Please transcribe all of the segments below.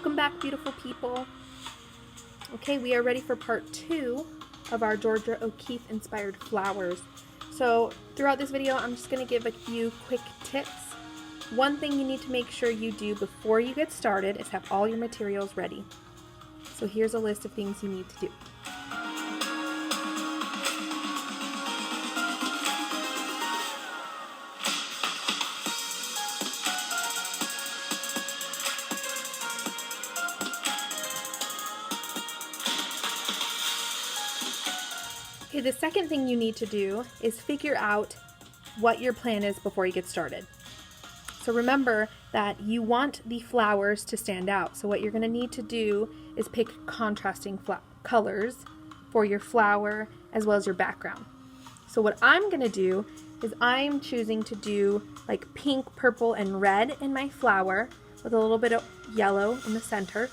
Welcome back, beautiful people. Okay, we are ready for part 2 of our Georgia O'Keeffe inspired flowers. So throughout this video, I'm just going to give a few quick tips. One thing you need to make sure you do before you get started is have all your materials ready. So here's a list of things you need to do. Okay, the second thing you need to do is figure out what your plan is before you get started. So remember that you want the flowers to stand out. So what you're going to need to do is pick contrasting colors for your flower as well as your background. So what I'm going to do is I'm choosing to do like pink, purple, and red in my flower with a little bit of yellow in the center.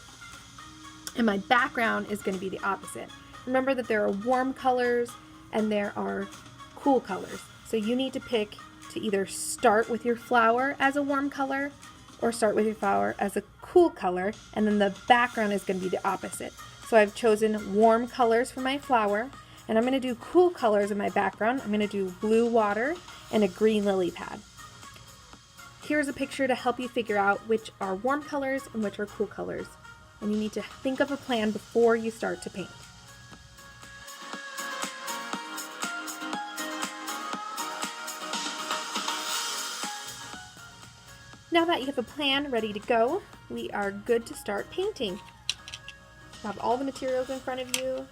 And my background is going to be the opposite. Remember that there are warm colors and there are cool colors. So you need to pick to either start with your flower as a warm color or start with your flower as a cool color, and then the background is going to be the opposite. So I've chosen warm colors for my flower, and I'm going to do cool colors in my background. I'm going to do blue water and a green lily pad. Here's a picture to help you figure out which are warm colors and which are cool colors. And you need to think of a plan before you start to paint. Now that you have a plan ready to go, we are good to start painting. You have all the materials in front of you.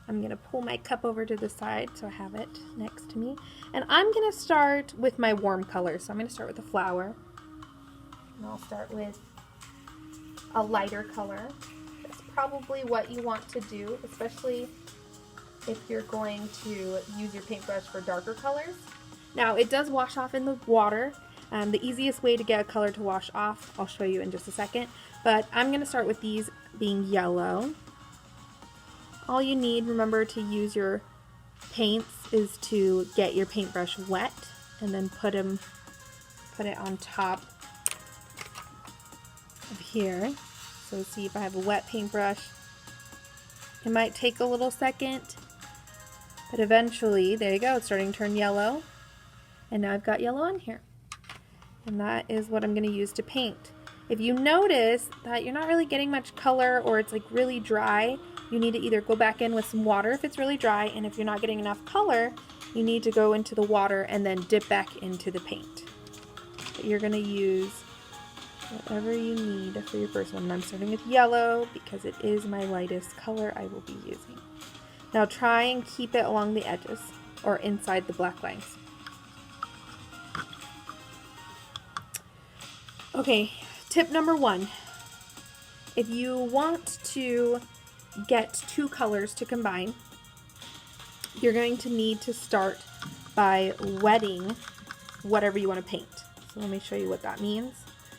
I'm going to pull my cup over to the side so I have it next to me. And I'm going to start with my warm colors. So I'm going to start with the flower. And I'll start with a lighter color. That's probably what you want to do, especially if you're going to use your paintbrush for darker colors. Now it does wash off in the water. The easiest way to get a color to wash off, I'll show you in just a second, but I'm going to start with these being yellow. All you need, remember, to use your paints is to get your paintbrush wet and then put it on top of here. So see, if I have a wet paintbrush, it might take a little second, but eventually, there you go, it's starting to turn yellow, and now I've got yellow on here. And that is what I'm going to use to paint. If you notice that you're not really getting much color or it's like really dry, you need to either go back in with some water if it's really dry, and if you're not getting enough color, you need to go into the water and then dip back into the paint. But you're going to use whatever you need for your first one. And I'm starting with yellow because it is my lightest color I will be using. Now try and keep it along the edges or inside the black lines. Okay, tip number 1. If you want to get 2 colors to combine, you're going to need to start by wetting whatever you want to paint. So let me show you what that means.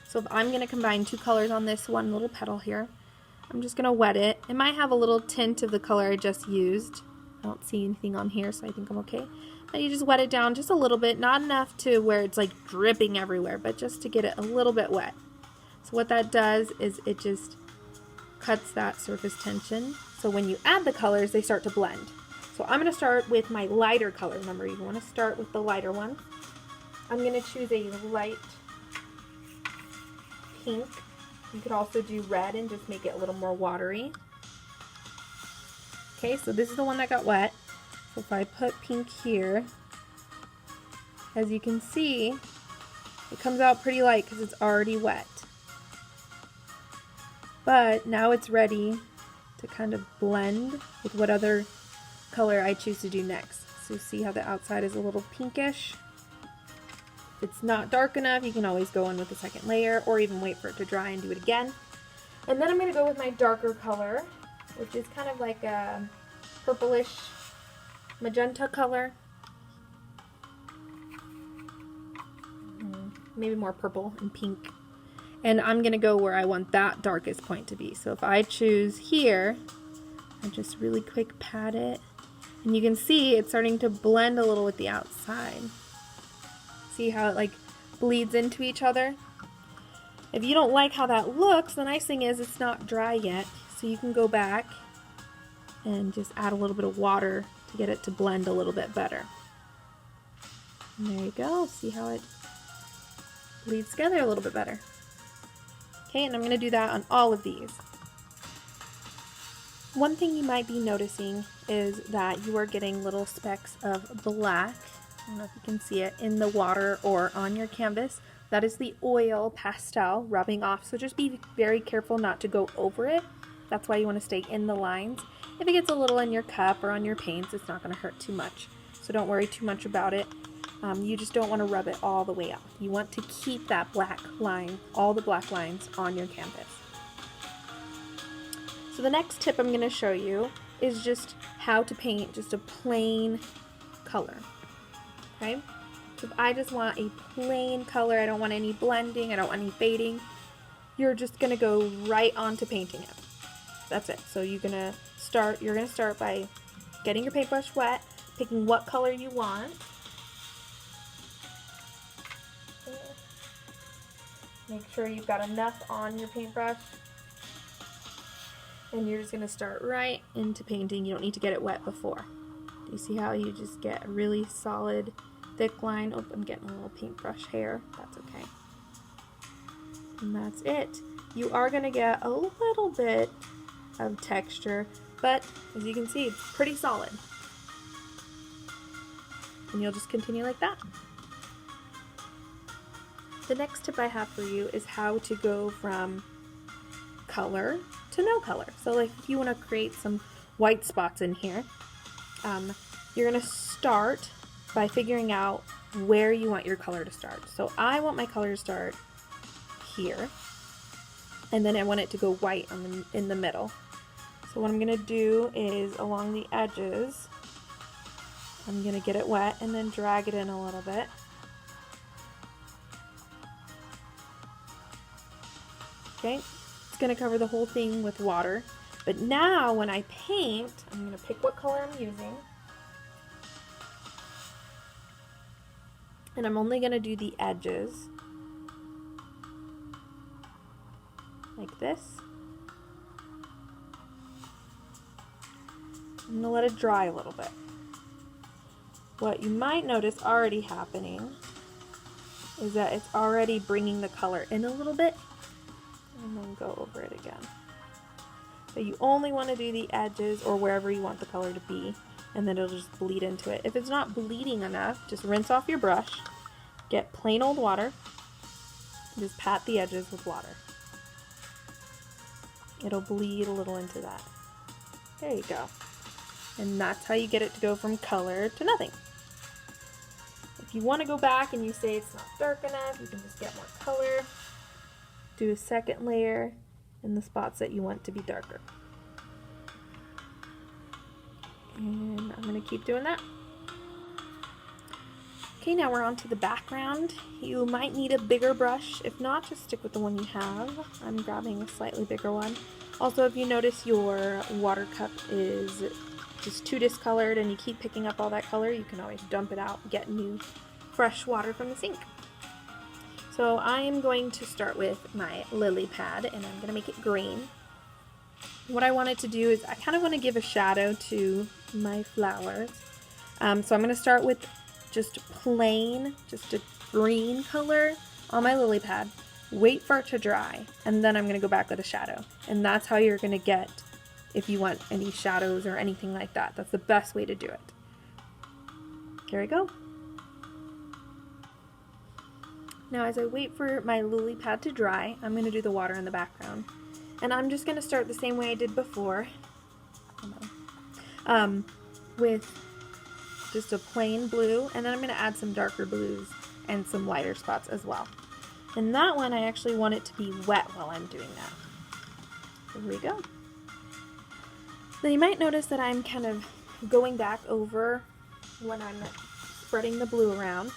So if I'm going to combine 2 colors on this one little petal here, I'm just going to wet it. It might have a little tint of the color I just used. I don't see anything on here, so I think I'm okay. But you just wet it down just a little bit, not enough to where it's like dripping everywhere, but just to get it a little bit wet. So what that does is it just cuts that surface tension. So when you add the colors, they start to blend. So I'm going to start with my lighter color. Remember, you want to start with the lighter one. I'm going to choose a light pink. You could also do red and just make it a little more watery. Okay, so this is the one that got wet. So if I put pink here, as you can see, it comes out pretty light because it's already wet. But now it's ready to kind of blend with what other color I choose to do next. So see how the outside is a little pinkish? If it's not dark enough, you can always go in with a second layer or even wait for it to dry and do it again. And then I'm going to go with my darker color, which is kind of like a purplish magenta color. Maybe more purple and pink. And I'm going to go where I want that darkest point to be. So if I choose here, I just really quick pat it. And you can see it's starting to blend a little with the outside. See how it like bleeds into each other? If you don't like how that looks, the nice thing is it's not dry yet, so you can go back and just add a little bit of water to get it to blend a little bit better. And there you go. See how it bleeds together a little bit better. Okay, and I'm going to do that on all of these. One thing you might be noticing is that you are getting little specks of black, I don't know if you can see it, in the water or on your canvas. That is the oil pastel rubbing off, so just be very careful not to go over it. That's why you want to stay in the lines. If it gets a little in your cup or on your paints, it's not going to hurt too much, so don't worry too much about it. You just don't want to rub it all the way out. You want to keep that black line, all the black lines on your canvas. So the next tip I'm going to show you is just how to paint just a plain color. Okay? So if I just want a plain color, I don't want any blending, I don't want any fading, you're just going to go right on to painting it. That's it. So you're going to start by getting your paintbrush wet, picking what color you want. Make sure you've got enough on your paintbrush. And you're just going to start right into painting. You don't need to get it wet before. Do you see how you just get a really solid, thick line? Oh, I'm getting a little paintbrush hair. That's okay. And that's it. You are going to get a little bit of texture, but as you can see, it's pretty solid. And you'll just continue like that. The next tip I have for you is how to go from color to no color. So like if you want to create some white spots in here, you're going to start by figuring out where you want your color to start. So I want my color to start here, and then I want it to go white in the middle. So what I'm going to do is along the edges, I'm going to get it wet and then drag it in a little bit. Okay. Going to cover the whole thing with water, but now when I paint, I'm going to pick what color I'm using, and I'm only going to do the edges like this. I'm going to let it dry a little bit. What you might notice already happening is that it's already bringing the color in a little bit, and then go over it again. So you only want to do the edges or wherever you want the color to be, and then it'll just bleed into it. If it's not bleeding enough, just rinse off your brush, get plain old water, and just pat the edges with water. It'll bleed a little into that. There you go. And that's how you get it to go from color to nothing. If you want to go back and you say it's not dark enough, you can just get more color. Do a second layer in the spots that you want to be darker. And I'm going to keep doing that. Okay, now we're on to the background. You might need a bigger brush. If not, just stick with the one you have. I'm grabbing a slightly bigger one. Also, if you notice your water cup is just too discolored and you keep picking up all that color, you can always dump it out and get new fresh water from the sink. So I am going to start with my lily pad, and I'm going to make it green. What I wanted to do is I kind of want to give a shadow to my flowers. So I'm going to start with just plain, just a green color on my lily pad, wait for it to dry, and then I'm going to go back with a shadow. And that's how you're going to get, if you want any shadows or anything like that. That's the best way to do it. Here I go. Now as I wait for my lily pad to dry, I'm going to do the water in the background. And I'm just going to start the same way I did before, with just a plain blue, and then I'm going to add some darker blues and some lighter spots as well. And that one, I actually want it to be wet while I'm doing that. Here we go. Then you might notice that I'm kind of going back over when I'm spreading the blue around.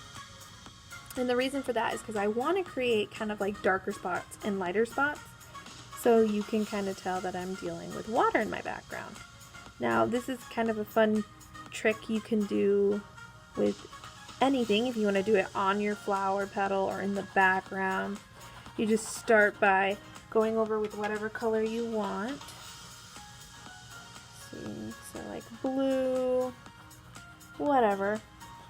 And the reason for that is because I want to create kind of like darker spots and lighter spots, so you can kind of tell that I'm dealing with water in my background. Now this is kind of a fun trick you can do with anything if you want to do it on your flower petal or in the background. You just start by going over with whatever color you want. Let's see, so like blue, whatever.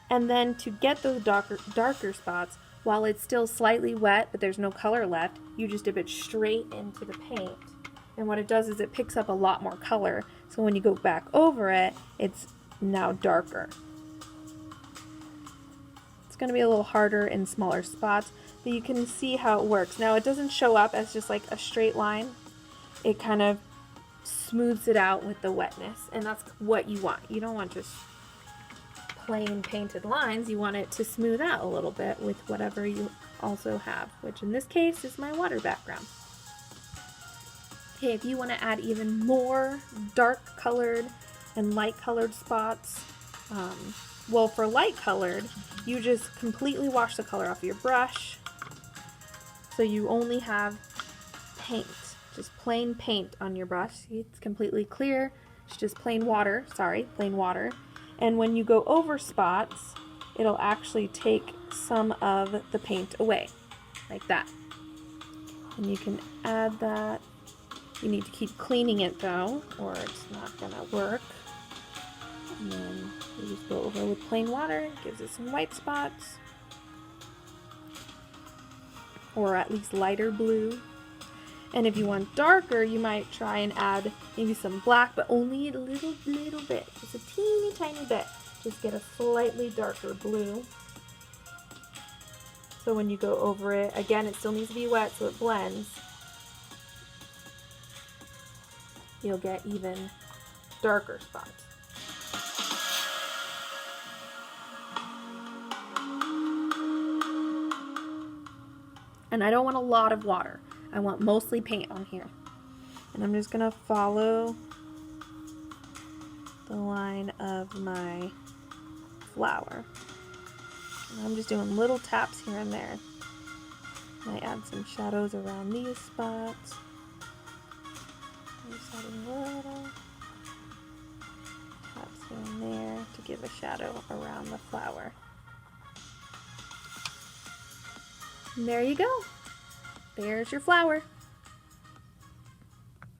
And then to get those darker spots, while it's still slightly wet, but there's no color left, you just dip it straight into the paint. And what it does is it picks up a lot more color. So when you go back over it, it's now darker. It's going to be a little harder in smaller spots, but you can see how it works. Now it doesn't show up as just like a straight line. It kind of smooths it out with the wetness, and that's what you want. You don't want just plain painted lines. You want it to smooth out a little bit with whatever you also have, which in this case is my water background. Okay, if you want to add even more dark colored and light colored spots, well, for light colored, you just completely wash the color off your brush, so you only have paint, just plain paint on your brush. See, it's completely clear. It's just plain water, plain water. And when you go over spots, it'll actually take some of the paint away, like that. And you can add that. You need to keep cleaning it though, or it's not gonna work. And then you just go over with plain water, gives it some white spots, or at least lighter blue. And if you want darker, you might try and add maybe some black, but only a little bit, just a teeny tiny bit. Just get a slightly darker blue. So when you go over it, again, it still needs to be wet so it blends. You'll get even darker spots. And I don't want a lot of water. I want mostly paint on here. And I'm just gonna follow the line of my flower. And I'm just doing little taps here and there. Might add some shadows around these spots. Just adding little taps here and there to give a shadow around the flower. And there you go. There's your flower.